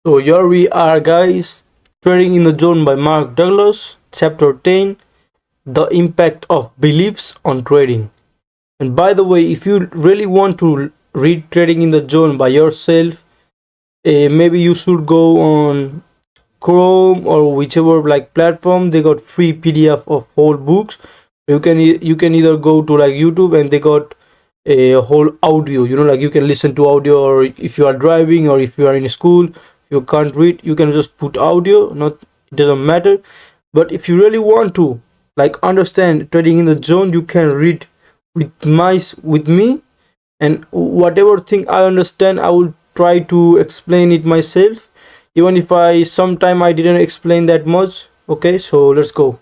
So here we are, guys. Trading in the Zone by Mark Douglas, Chapter 10: The Impact of Beliefs on Trading. And by the way, if you really want to read Trading in the Zone by yourself, maybe you should go on Chrome or whichever like platform. They got free PDF of whole books. You can either go to like YouTube, and they got a whole audio. Like you can listen to audio, or if you are driving or if you are in school, you can't read, you can just put audio. Not, it doesn't matter. But if you really want to like understand Trading in the Zone, you can read with me, and whatever thing I understand, I will try to explain it myself, even if I sometime I didn't explain that much. Okay, so let's go.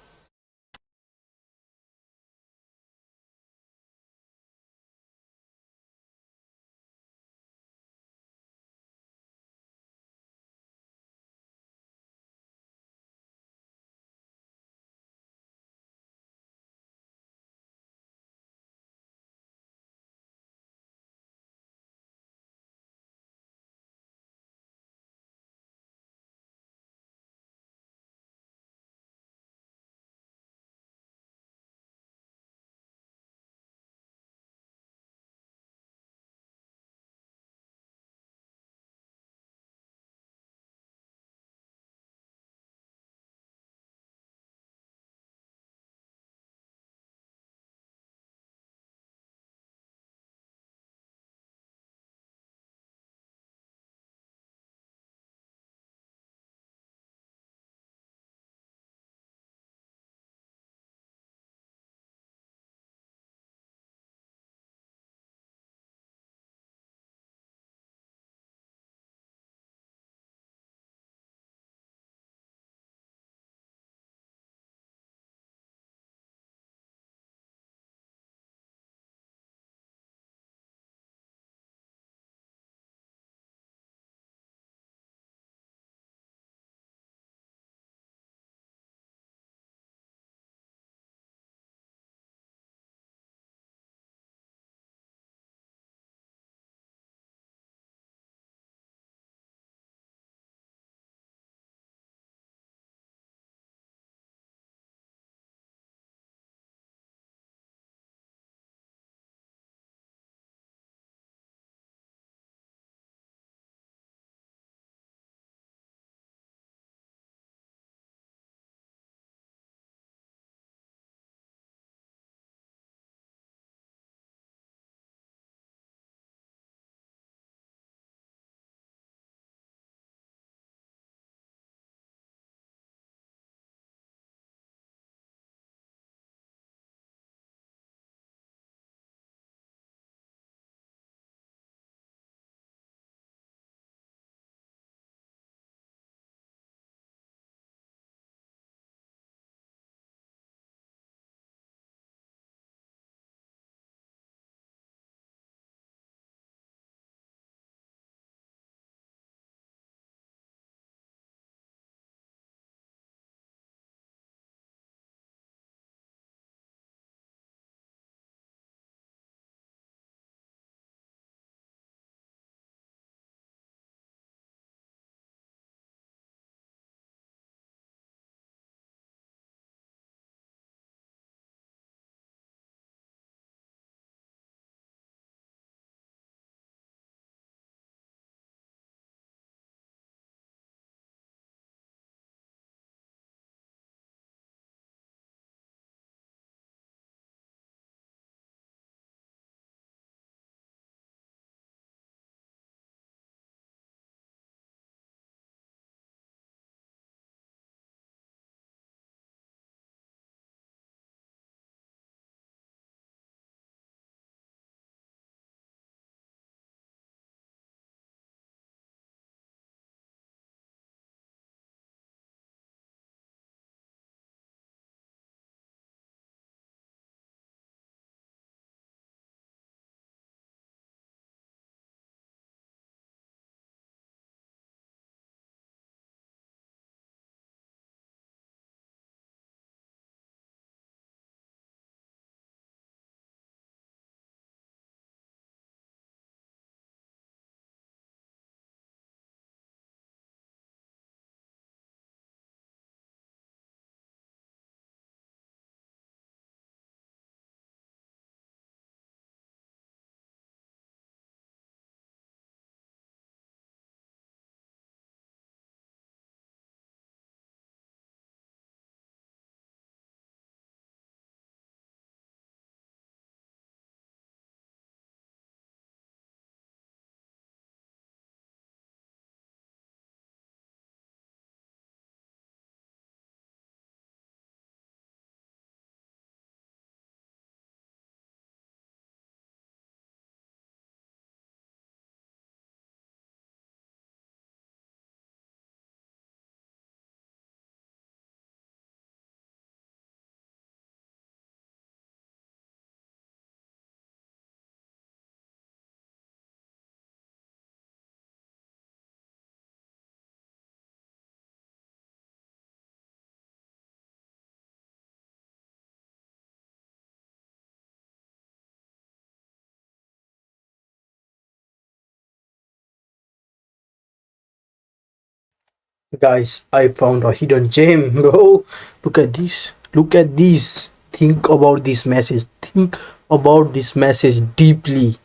Guys, I found a hidden gem, bro. Look at this. Look at this. Think about this message. Think about this message deeply.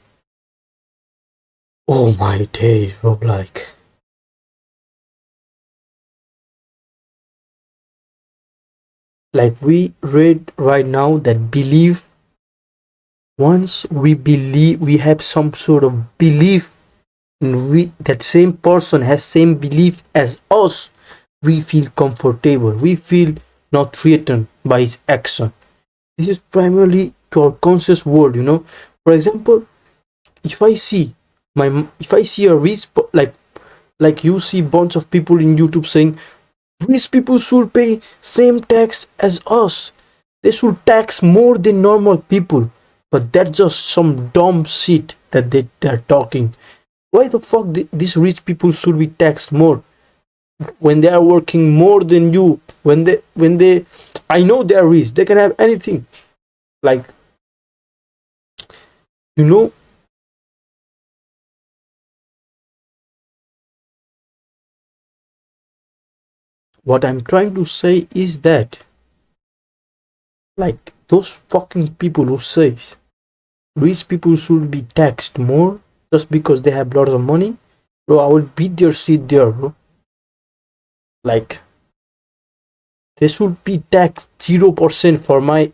Oh my days, bro. Like we read right now that believe, once we believe, we have some sort of belief, and we, that same person has same belief as us, we feel comfortable, we feel not threatened by his action. This is primarily to our conscious world, you know. For example, if I see if I see a like you see bunch of people in YouTube saying rich people should pay same tax as us, they should tax more than normal people, but that's just some dumb shit that they're talking. Why the fuck these rich people should be taxed more when they are working more than you? When they I know they are rich, they can have anything. Like, you know, what I'm trying to say is that, like, those fucking people who says rich people should be taxed more just because they have lots of money, bro, I will beat their shit there, bro. Like, they should be taxed 0% for my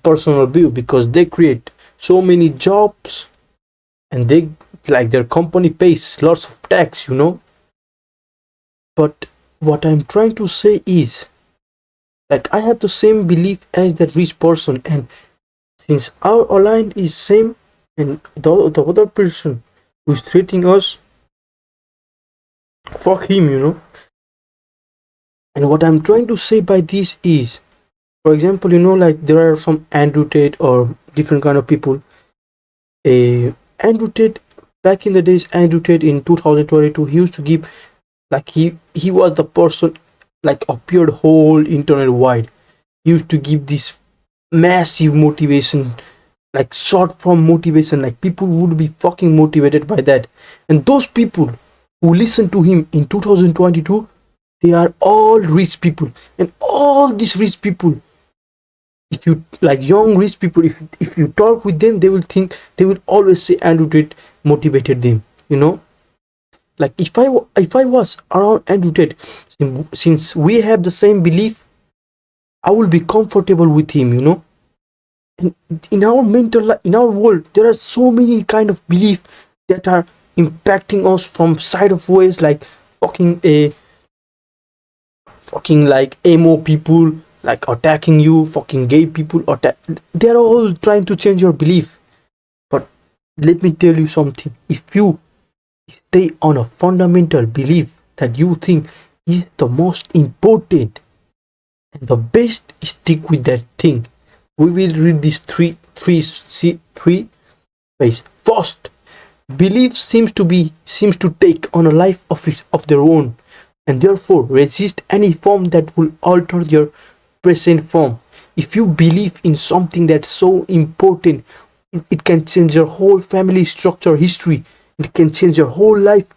personal view, because they create so many jobs, and they, like, their company pays lots of tax, you know. But what I'm trying to say is, like, I have the same belief as that rich person, and since our line is same, and the other person who's treating us, fuck him, you know. And what I'm trying to say by this is, for example, you know, like, there are some Andrew Tate or different kind of people. A Andrew Tate, back in the days, Andrew Tate in 2022, he used to give, like, he was the person, like, appeared whole internet wide. He used to give this massive motivation, like short form motivation, like people would be fucking motivated by that. And those people who listen to him in 2022, they are all rich people. And all these rich people, if you, like, young rich people, if you talk with them, they will think, they will always say Andrew Tate motivated them, you know. Like, if I was around Andrew Tate, since we have the same belief, I will be comfortable with him, you know. And in our in our world, there are so many kind of belief that are impacting us from side of ways, like fucking a fucking like emo people, like attacking you, fucking gay people attack. They're all trying to change your belief. But let me tell you something: if you stay on a fundamental belief that you think is the most important and the best, stick with that thing. We will read these three ways. First, belief seems to take on a life of their own, and therefore resist any form that will alter their present form. If you believe in something that's so important, it can change your whole family structure, history. It can change your whole life.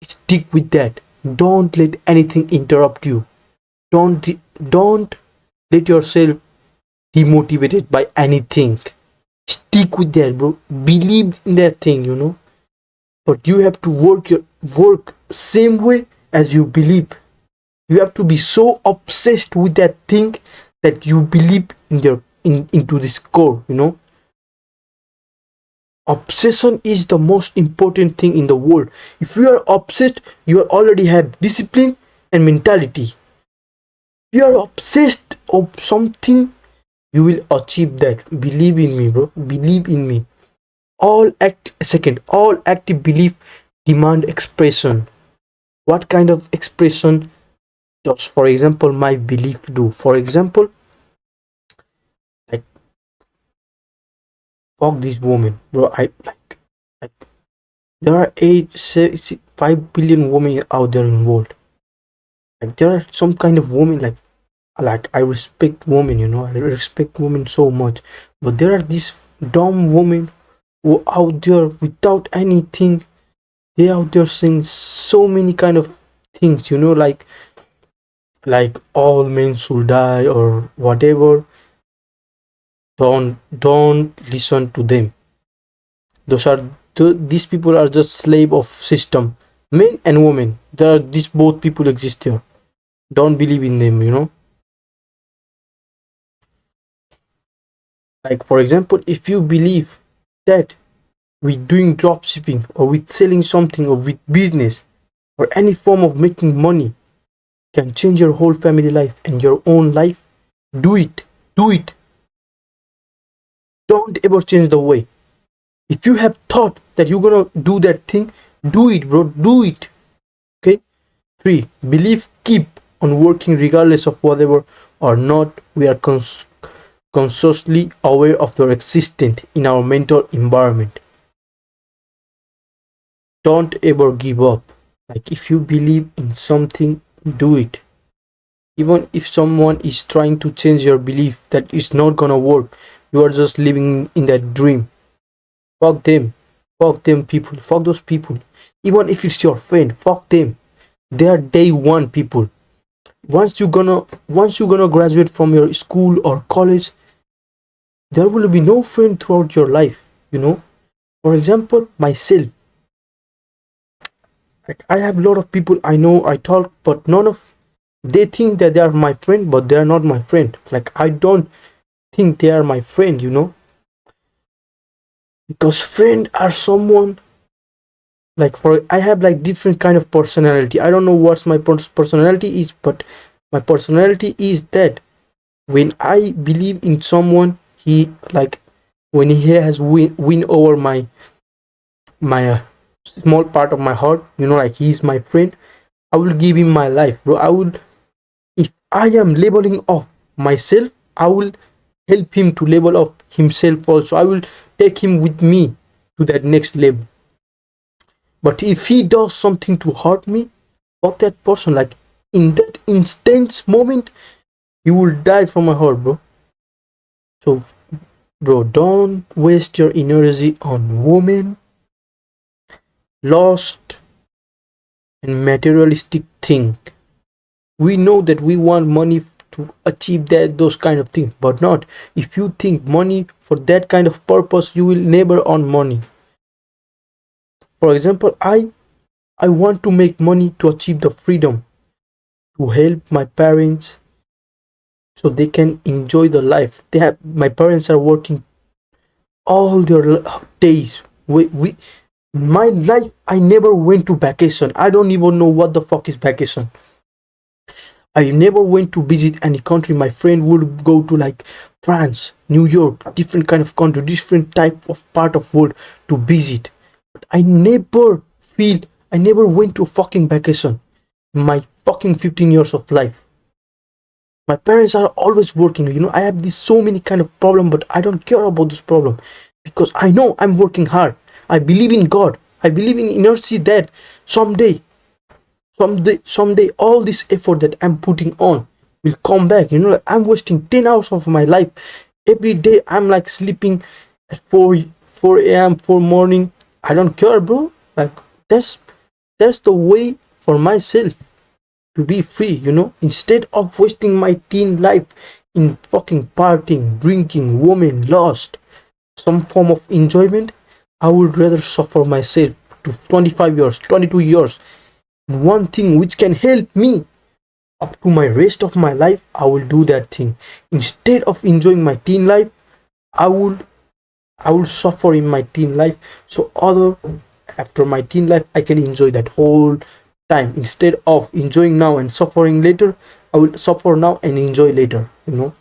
Stick with that. Don't let anything interrupt you. Don't let yourself demotivated by anything. Stick with that, bro. Believe in that thing, you know. But you have to work same way as you believe. You have to be so obsessed with that thing that you believe in into this core, you know. Obsession is the most important thing in the world. If you are obsessed, you already have discipline and mentality. You are obsessed of something, you will achieve that. Believe in me, bro. Believe in me. All active belief demand expression. What kind of expression does, for example, my belief do? For example, like, fuck this woman, bro. Like there are 5 billion women out there in the world. Like, there are some kind of women, like I respect women, you know. I respect women so much, but there are these dumb women who out there without anything. They out there saying so many kind of things, you know, like like all men should die or whatever. Don't listen to them. Those are these people are just slave of system. Men and women, there are these both people exist here. Don't believe in them, you know. Like for example, if you believe that with doing drop shipping or with selling something or with business or any form of making money can change your whole family life and your own life, do it. Do it. Don't ever change the way. If you have thought that you're gonna do that thing, do it, bro. Do it. Okay. 3. Believe keep on working regardless of whatever or not we are consciously aware of their existence in our mental environment. Don't ever give up. Like if you believe in something, do it. Even if someone is trying to change your belief that it's not gonna work, you are just living in that dream. Fuck them. Fuck them people. Fuck those people. Even if it's your friend, fuck them. They are day one people. Once you're gonna graduate from your school or college, there will be no friend throughout your life, you know. For example, myself, like I have a lot of people I know, I talk, but none of they think that they are my friend, but they are not my friend. Like I don't think they are my friend, you know, because friend are someone like for I have like different kind of personality. I don't know what's my personality is, but my personality is that when I believe in someone, he like when he has win over my small part of my heart, you know, like he's my friend, I will give him my life, bro. I will, if I am leveling off myself, I will help him to level up himself also. I will take him with me to that next level. But if he does something to hurt me, fuck that person. Like in that intense moment, you will die from my heart, bro. So, bro, don't waste your energy on women, lust, and materialistic thing. We know that we want money to achieve that those kind of things, but not if you think money for that kind of purpose, you will never earn money. For example, I want to make money to achieve the freedom to help my parents so they can enjoy the life they have. My parents are working all their days. We my life I never went to vacation. I don't even know what the fuck is vacation. I never went to visit any country. My friend would go to like France, New York, different kind of country, different type of part of world to visit. But I never went to a fucking vacation. My fucking 15 years of life. My parents are always working. You know, I have this so many kind of problem, but I don't care about this problem because I know I'm working hard. I believe in God. I believe in inertia that someday someday all this effort that I'm putting on will come back. You know, like I'm wasting 10 hours of my life every day. I'm like sleeping at 4 a.m. 4 morning. I don't care, bro. Like that's the way for myself to be free, you know, instead of wasting my teen life in fucking partying, drinking, woman, lust, some form of enjoyment. I would rather suffer myself to 25 years, 22 years one thing which can help me up to my rest of my life. I will do that thing instead of enjoying my teen life. I will i will suffer in my teen life so other after my teen life I can enjoy that whole time. Instead of enjoying now and suffering later, I will suffer now and enjoy later, you know.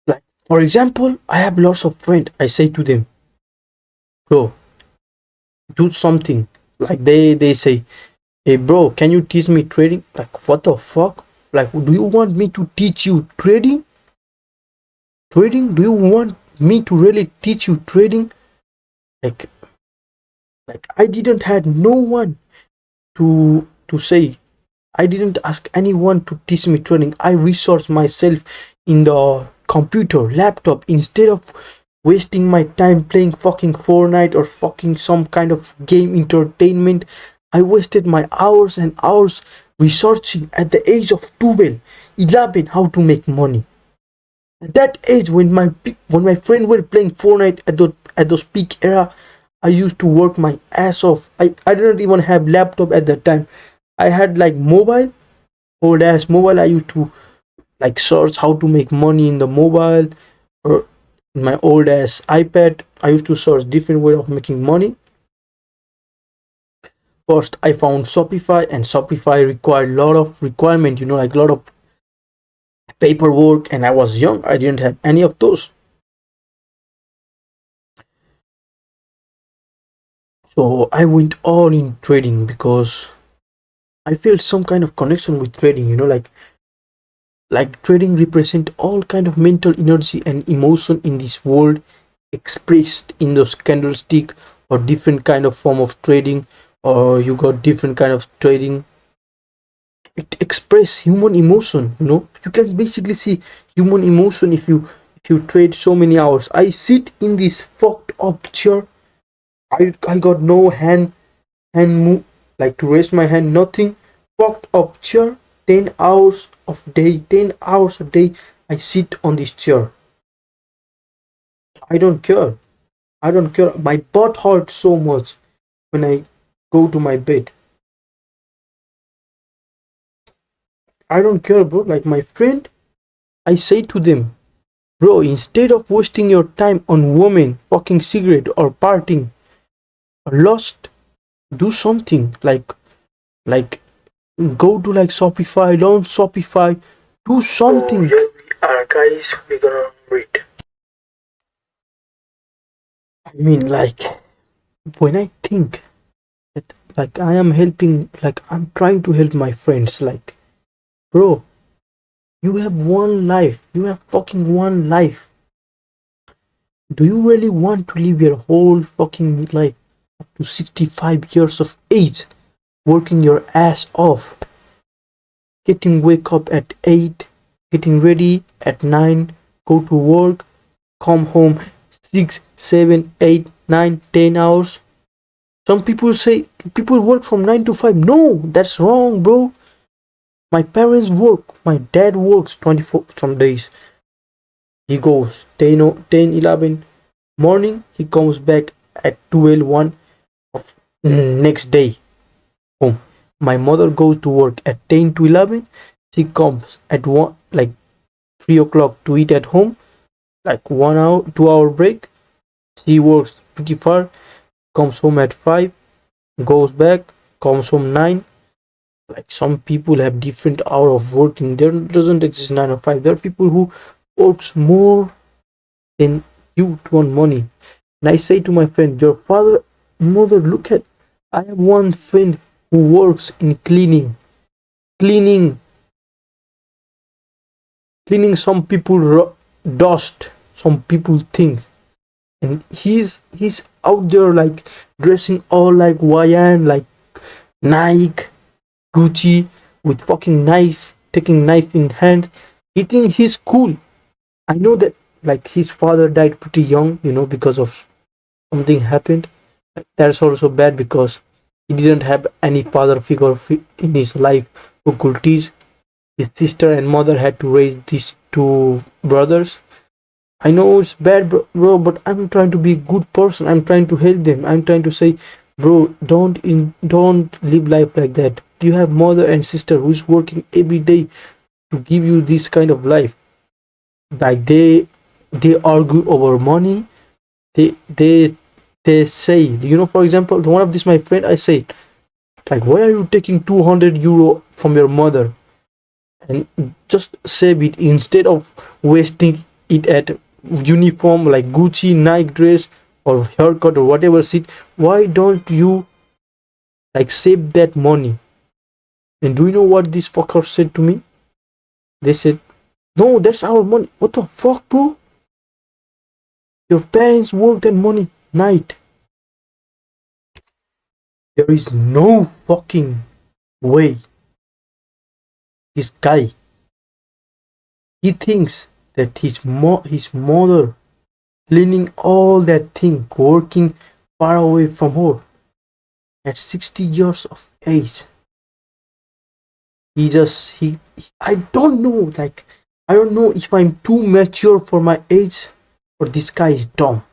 Like for example, I have lots of friends. I say to them, bro, do something. Like they say, hey bro, can you teach me trading? Like what the fuck? Like do you want me to teach you trading? Trading? Do you want me to really teach you trading? Like I didn't had no one to say. I didn't ask anyone to teach me trading. I resource myself in the computer, laptop, instead of wasting my time playing fucking Fortnite or fucking some kind of game entertainment. I wasted my hours and hours researching at the age of 12, 11 how to make money. At that age, when my friend were playing Fortnite at those peak era, I used to work my ass off. I didn't even have laptop at that time. I had like mobile, old ass mobile. I used to like search how to make money in the mobile, or in my old ass iPad. I used to search different way of making money. First, I found Shopify, and Shopify required a lot of requirement. Like a lot of paperwork, and I was young. I didn't have any of those. So I went all in trading because I felt some kind of connection with trading. Like trading represent all kind of mental energy and emotion in this world, expressed in those candlestick or different kind of form of trading, or you got different kind of trading. It express human emotion. You can basically see human emotion if you trade so many hours. I sit in this fucked up chair. I got no hand move, like to raise my hand, nothing. Fucked up chair. 10 hours of day, 10 hours a day I sit on this chair. I don't care i don't care my butt hurts so much when I go to my bed. I don't care, bro. Like my friend, I say to them, bro, instead of wasting your time on women, fucking cigarette, or partying or lust, do something like go to like Shopify, learn Shopify, do something. So here we are, guys. We're gonna read. I mean, like when I think that like I am helping, like I'm trying to help my friends, like bro, you have one life. You have fucking one life. Do you really want to live your whole fucking life up to 65 years of age working your ass off, getting wake up at 8, getting ready at 9, go to work, come home 6, 7, 8, 9, 10 hours? Some people say people work from 9 to 5. No, that's wrong, bro. My parents work. My dad works 24 some days. He goes 10, 11 morning. He comes back at 12, 1 of next day home. My mother goes to work at 10 to 11. She comes at 1, like 3 o'clock to eat at home, like 1 hour, 2 hour break. She works pretty far, comes home at 5, goes back, comes home 9. Like some people have different hour of working. There doesn't exist 9 or 5. There are people who works more than you to earn money. And I say to my friend, your father, mother, look at, I have one friend who works in cleaning cleaning some people dust, some people things. And he's out there like dressing all like YN, like Nike, Gucci, with fucking knife, taking knife in hand. He think he's cool. I know that like his father died pretty young, because of something happened. That's also bad because he didn't have any father figure in his life who could teach. His sister and mother had to raise these two brothers. I know it's bad, bro, but I'm trying to be a good person. I'm trying to help them. I'm trying to say, bro, don't live life like that. You have mother and sister who's working every day to give you this kind of life. Like they argue over money. They say, for example, one of this my friend, I say, like, why are you taking 200 euro from your mother and just save it instead of wasting it at uniform like Gucci, Nike dress, or haircut or whatever shit? Why don't you like save that money? And do you know what this fucker said to me? They said, no, that's our money. What the fuck, bro? Your parents work that money night. There is no fucking way this guy, he thinks that his mother cleaning all that thing, working far away from her at 60 years of age. I don't know, like, I don't know if I'm too mature for my age or this guy is dumb.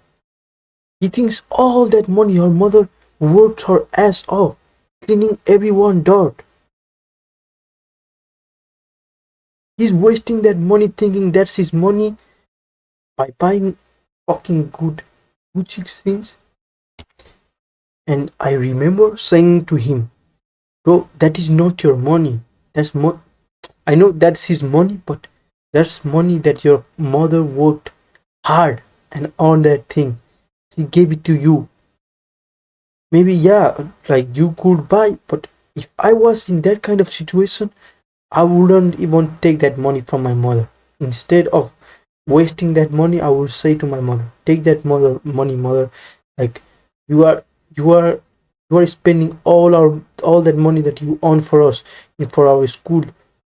He thinks all that money her mother worked her ass off, cleaning everyone dirt. He's wasting that money thinking that's his money by buying fucking good Gucci things. And I remember saying to him, bro, that is not your money. I know that's his money, but that's money that your mother worked hard and on that thing. She gave it to you. Maybe, yeah, like you could buy, but if I was in that kind of situation, I wouldn't even take that money from my mother. Instead of wasting that money, I would say to my mother, take that money, mother. Like, you are you are you are spending all that money that you earn for us, for our school,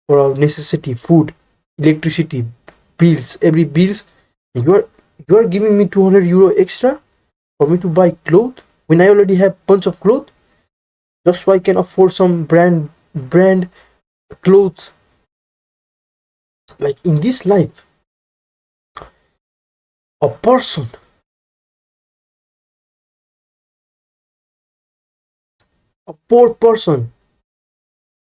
for our necessity, food, electricity, bills, every bills. And you are giving me 200 euro extra for me to buy clothes when I already have bunch of clothes, just so I can afford some brand clothes. Like, in this life, a person, a poor person,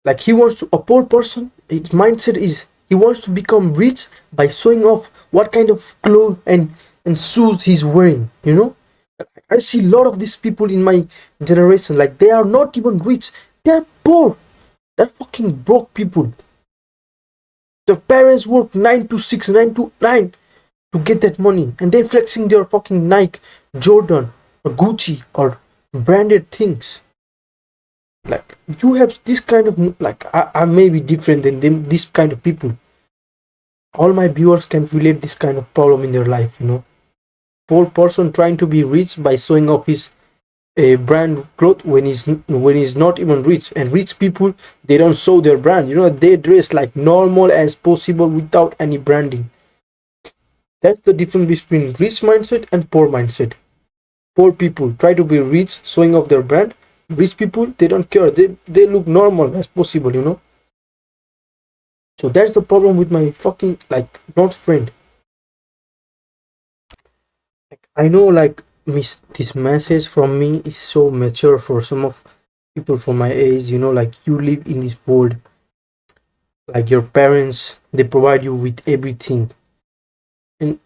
like, a poor person, his mindset is he wants to become rich by showing off what kind of clothes and shoes he's wearing, you know. I see a lot of these people in my generation, like, they are not even rich, they're poor, they're fucking broke people. Their parents work 9 to 6, 9 to 9 to get that money, and they're flexing their fucking Nike, Jordan, or Gucci, or branded things. Like, you have this kind of, like, I may be different than them, this kind of people. All my viewers can relate this kind of problem in their life, you know. Poor person trying to be rich by showing off his brand cloth when he's not even rich. And rich people, they don't show their brand, you know. They dress like normal as possible without any branding. That's the difference between rich mindset and poor mindset. Poor people try to be rich, showing off their brand. Rich people, they don't care, they look normal as possible, you know. So that's the problem with my fucking, like, not friend. Like, I know, like, this message from me is so mature for some of people for my age, you know. Like, you live in this world, like, your parents, they provide you with everything. And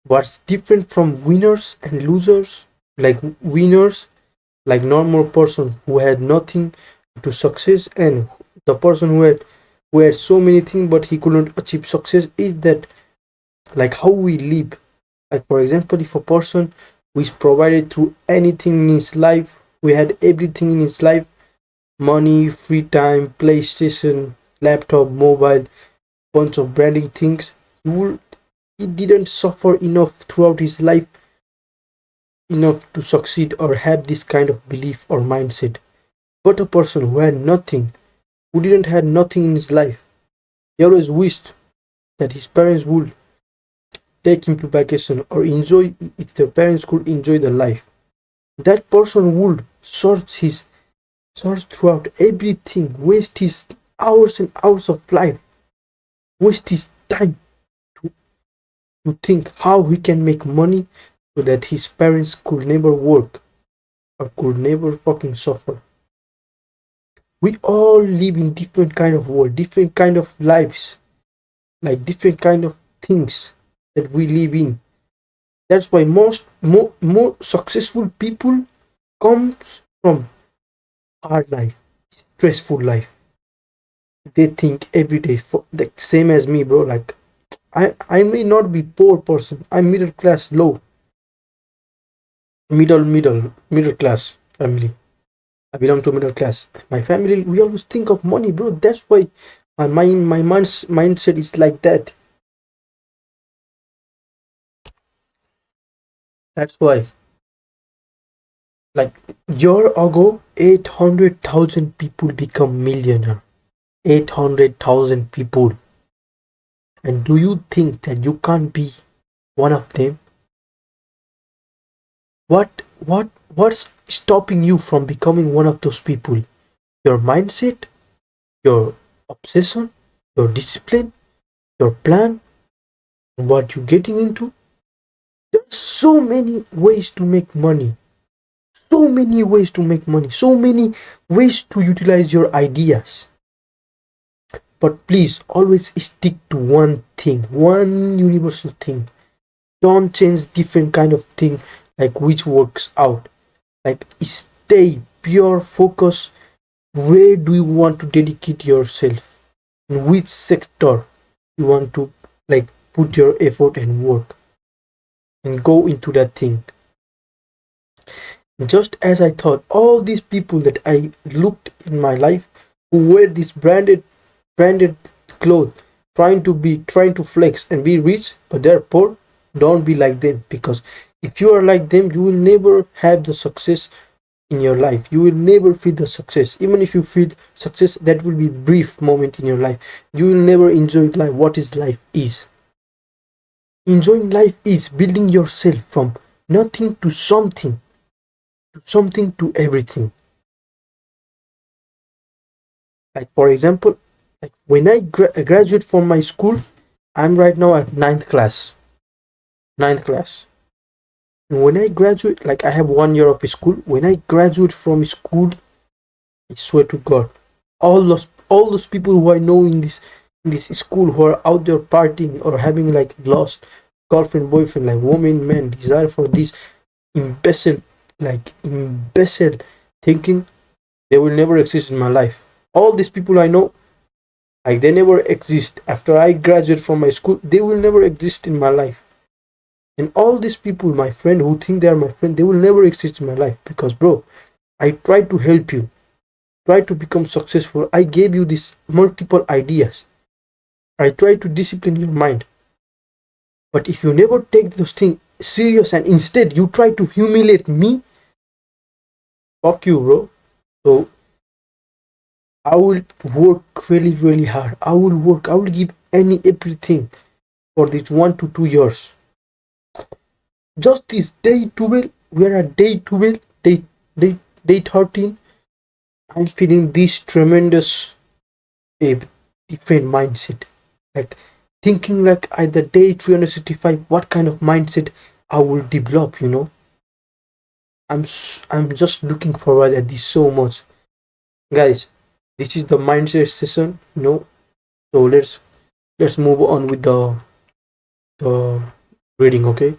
what's different from winners and losers, like, winners, like normal person who had nothing to success, and the person who had so many things but he couldn't achieve success, is that, like, how we live. Like, for example, if a person who is provided through anything in his life, we had everything in his life, money, free time, PlayStation, laptop, mobile, bunch of branding things, he didn't suffer enough throughout his life, enough to succeed or have this kind of belief or mindset. But a person who had nothing, who didn't have nothing in his life, he always wished that his parents would take him to vacation or enjoy, if their parents could enjoy their life. That person would search throughout everything, waste his hours and hours of life, waste his time to, to think how he can make money so that his parents could never work or could never fucking suffer. We all live in different kind of world, different kind of lives, like, different kind of things that we live in. That's why more successful people comes from hard life, stressful life. They think every day, for like, same as me, bro. Like, I may not be poor person, I'm middle class, low, middle class family. I belong to middle class. My family, we always think of money, bro. That's why mindset is like that. That's why, like, year ago, 800,000 people become millionaire. 800,000 people. And do you think that you can't be one of them? What's stopping you from becoming one of those people? Your mindset, your obsession, your discipline, your plan, what you're getting into. There's so many ways to make money. So many ways to make money. So many ways to utilize your ideas. But please always stick to one thing, one universal thing. Don't change different kind of thing like which works out. Like stay pure focus. Where do you want to dedicate yourself? In which sector you want to like put your effort and work and go into that thing. Just as I thought, all these people that I looked in my life who wear this branded clothes, trying to flex and be rich, but they're poor, don't be like them, because if you are like them, you will never have the success in your life. You will never feel the success. Even if you feel success, that will be brief moment in your life. You will never enjoy life. What is life is. Enjoying life is building yourself from nothing to something to everything. Like for example, like when I graduate from my school, I'm right now at ninth class. Ninth class. And when I graduate, like I have 1 year of school. When I graduate from school, I swear to God, all those people who I know in this school who are out there partying or having like lost girlfriend, boyfriend, like woman, man, desire for this imbecile, imbecile thinking, they will never exist in my life. All these people I know, like they never exist. After I graduate from my school, they will never exist in my life. And all these people, my friend, who think they are my friend, they will never exist in my life because, bro, I tried to help you, try to become successful. I gave you these multiple ideas. I tried to discipline your mind. But if you never take those things serious and instead you try to humiliate me, fuck you, bro. So I will work really, really hard. I will work. I will give everything for these 1 to 2 years. Just this day 12, we are at day 12, day 13. I'm feeling this tremendous a different mindset. Like thinking like at the day 365, what kind of mindset I will develop, you know. I'm just looking forward at this so much. Guys, this is the mindset session, you know. So let's move on with the reading, okay?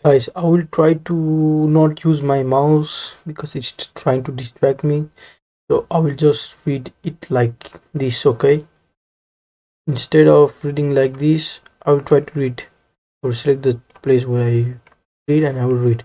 Guys, I will try to not use my mouse because it's trying to distract me. So I will just read it like this, okay? Instead of reading like this, I will try to read or select the place where I read and I will read.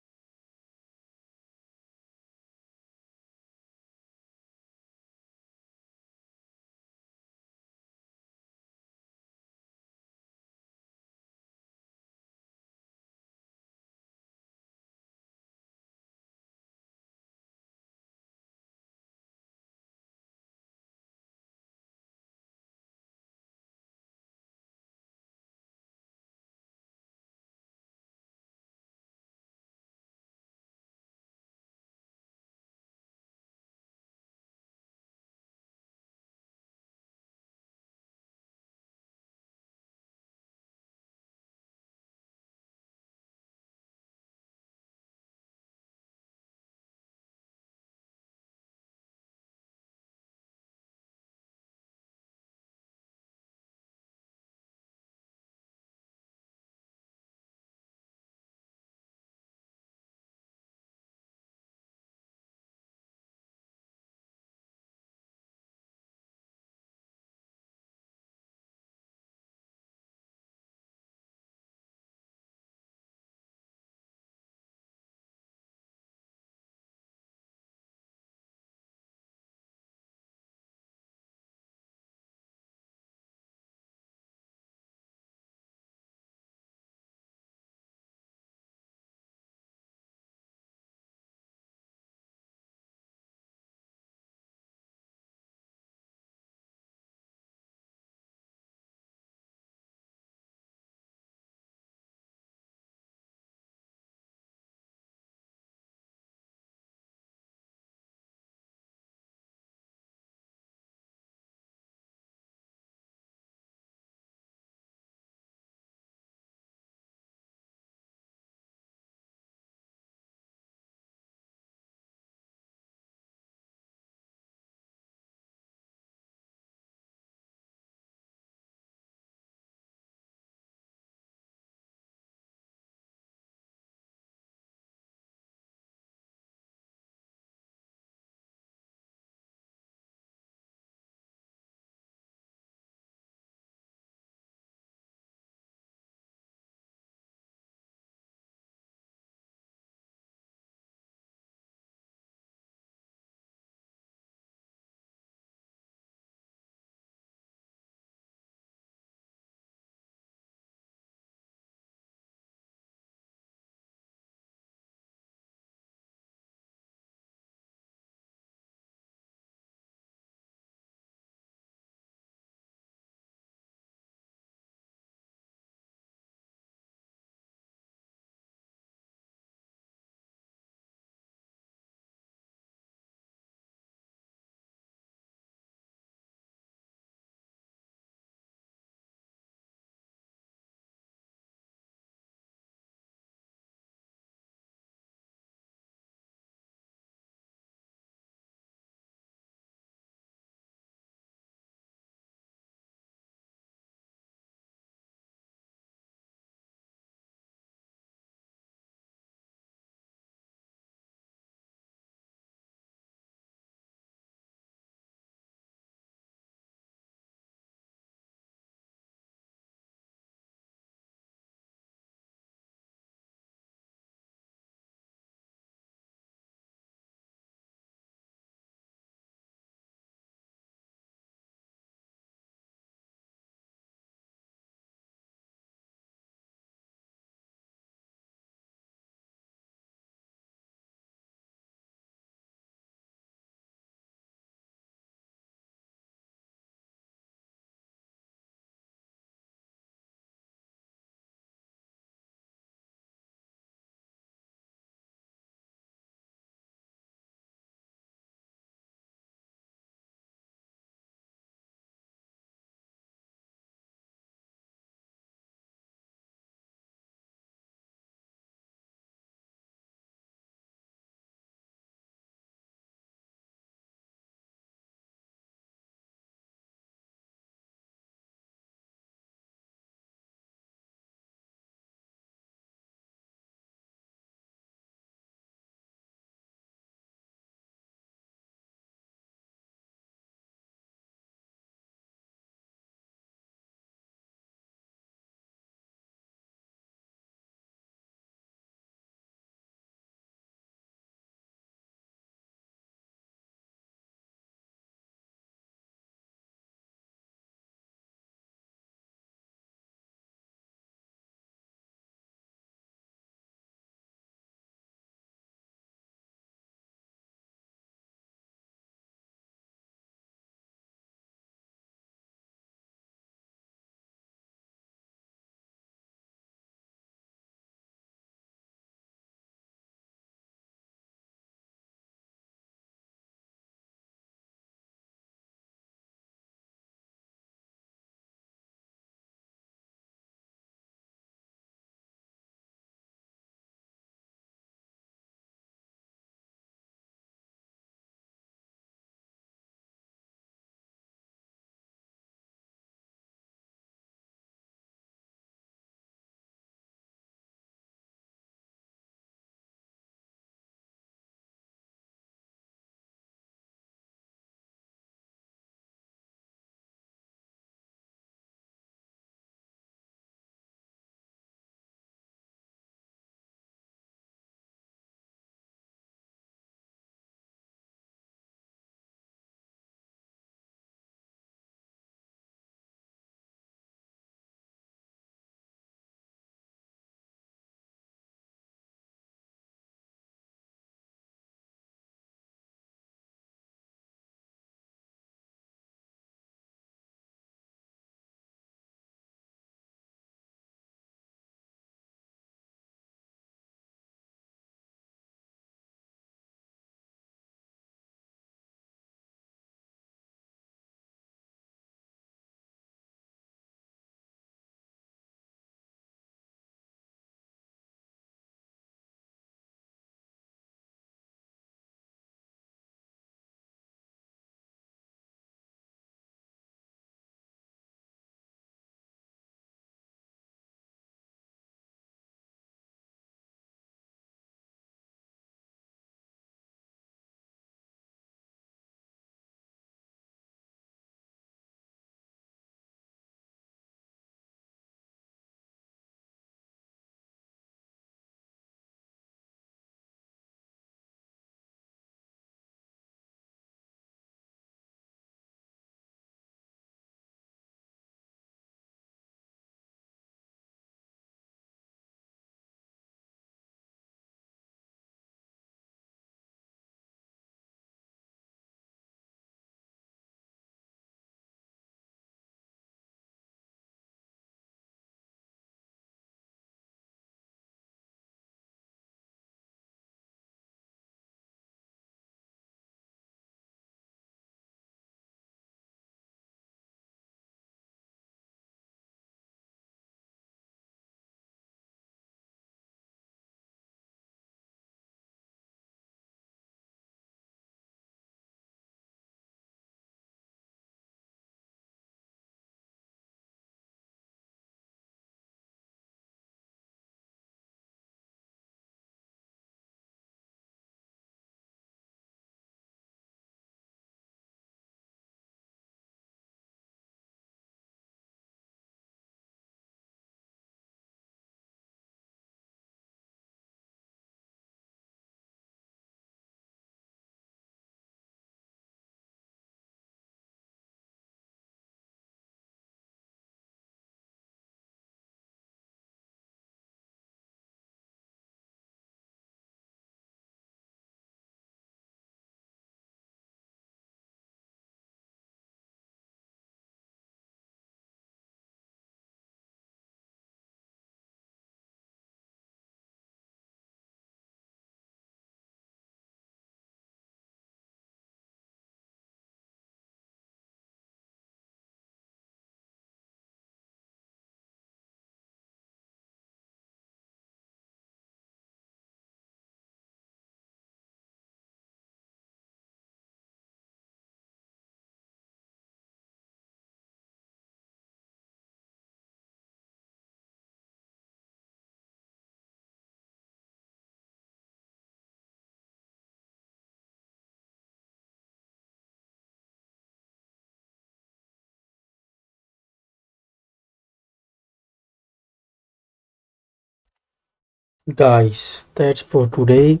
Guys, that's for today.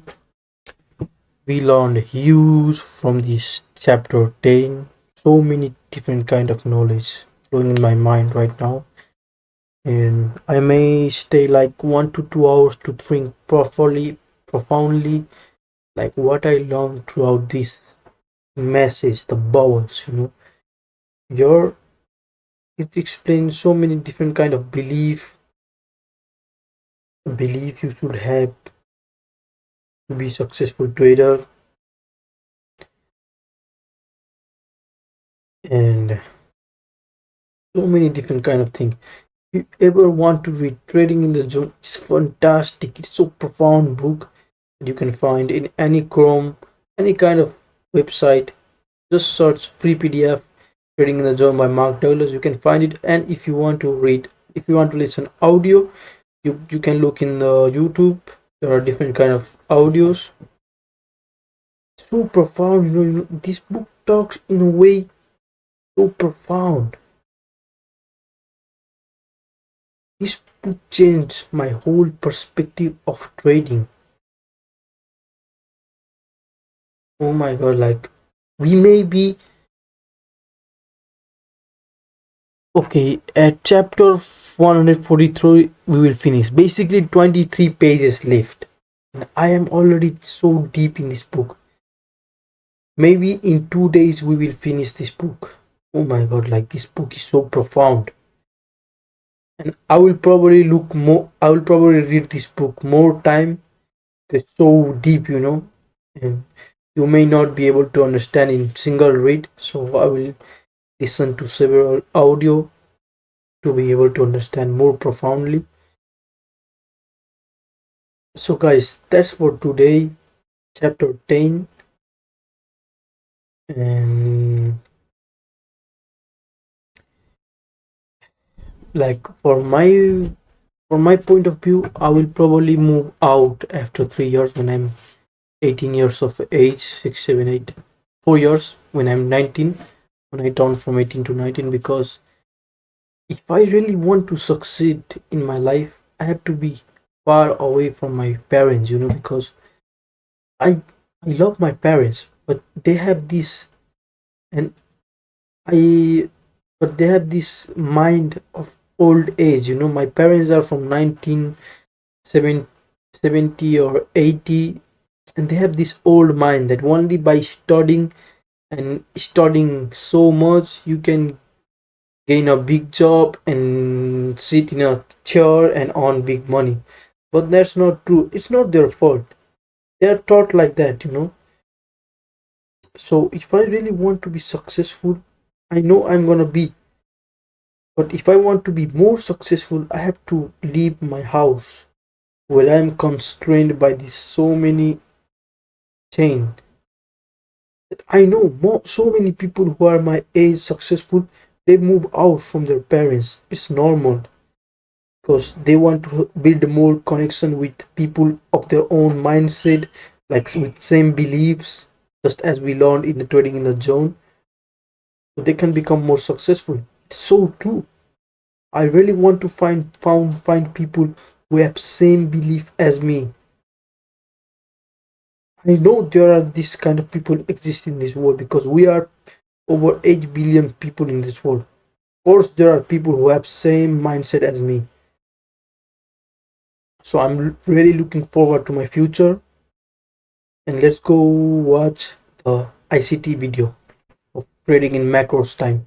We learned huge from this chapter 10. So many different kind of knowledge flowing in my mind right now. And I may stay like 1 to 2 hours to think profoundly, like what I learned throughout this message, the bubbles. Your it explains so many different kind of belief you should have to be successful trader, and so many different kind of things. If you ever want to read Trading in the Zone, it's fantastic. It's so profound book that you can find in any Chrome, any kind of website. Just search free PDF Trading in the Zone by Mark Douglas. You can find it. And if you want to read, if you want to listen audio, you can look in the YouTube. There are different kind of audios. So profound, this book talks in a way so profound. This book changed my whole perspective of trading. Oh my god, like we may be okay at chapter 143. We will finish basically 23 pages left, and I am already so deep in this book. Maybe in 2 days we will finish this book. Oh my god, like this book is so profound, and I will probably read this book more time. It's so deep, and you may not be able to understand in single read, so I will listen to several audio to be able to understand more profoundly. So guys, that's for today, chapter 10. And like for my point of view, I will probably move out after 3 years when I'm 18 years of age, 6 7 8 4 years when I'm 19, when I turn from 18 to 19. Because if I really want to succeed in my life, I have to be far away from my parents, because I I love my parents, but they have this and I but they have this mind of old age. My parents are from 1970 or 80, and they have this old mind that only by studying and studying so much you can gain a big job and sit in a chair and earn big money. But that's not true. It's not their fault. They are taught like that. So if I really want to be successful, I know I'm gonna be. But if I want to be more successful, I have to leave my house where I'm constrained by this so many chain. I know so many people who are my age successful, they move out from their parents. It's normal because they want to build more connection with people of their own mindset, like with same beliefs, just as we learned in the Trading in the Zone, so they can become more successful. It's so true. I really want to find people who have same belief as me. I know there are this kind of people exist in this world because we are over 8 billion people in this world. Of course, there are people who have same mindset as me. So I'm really looking forward to my future. And let's go watch the ICT video of trading in macros time.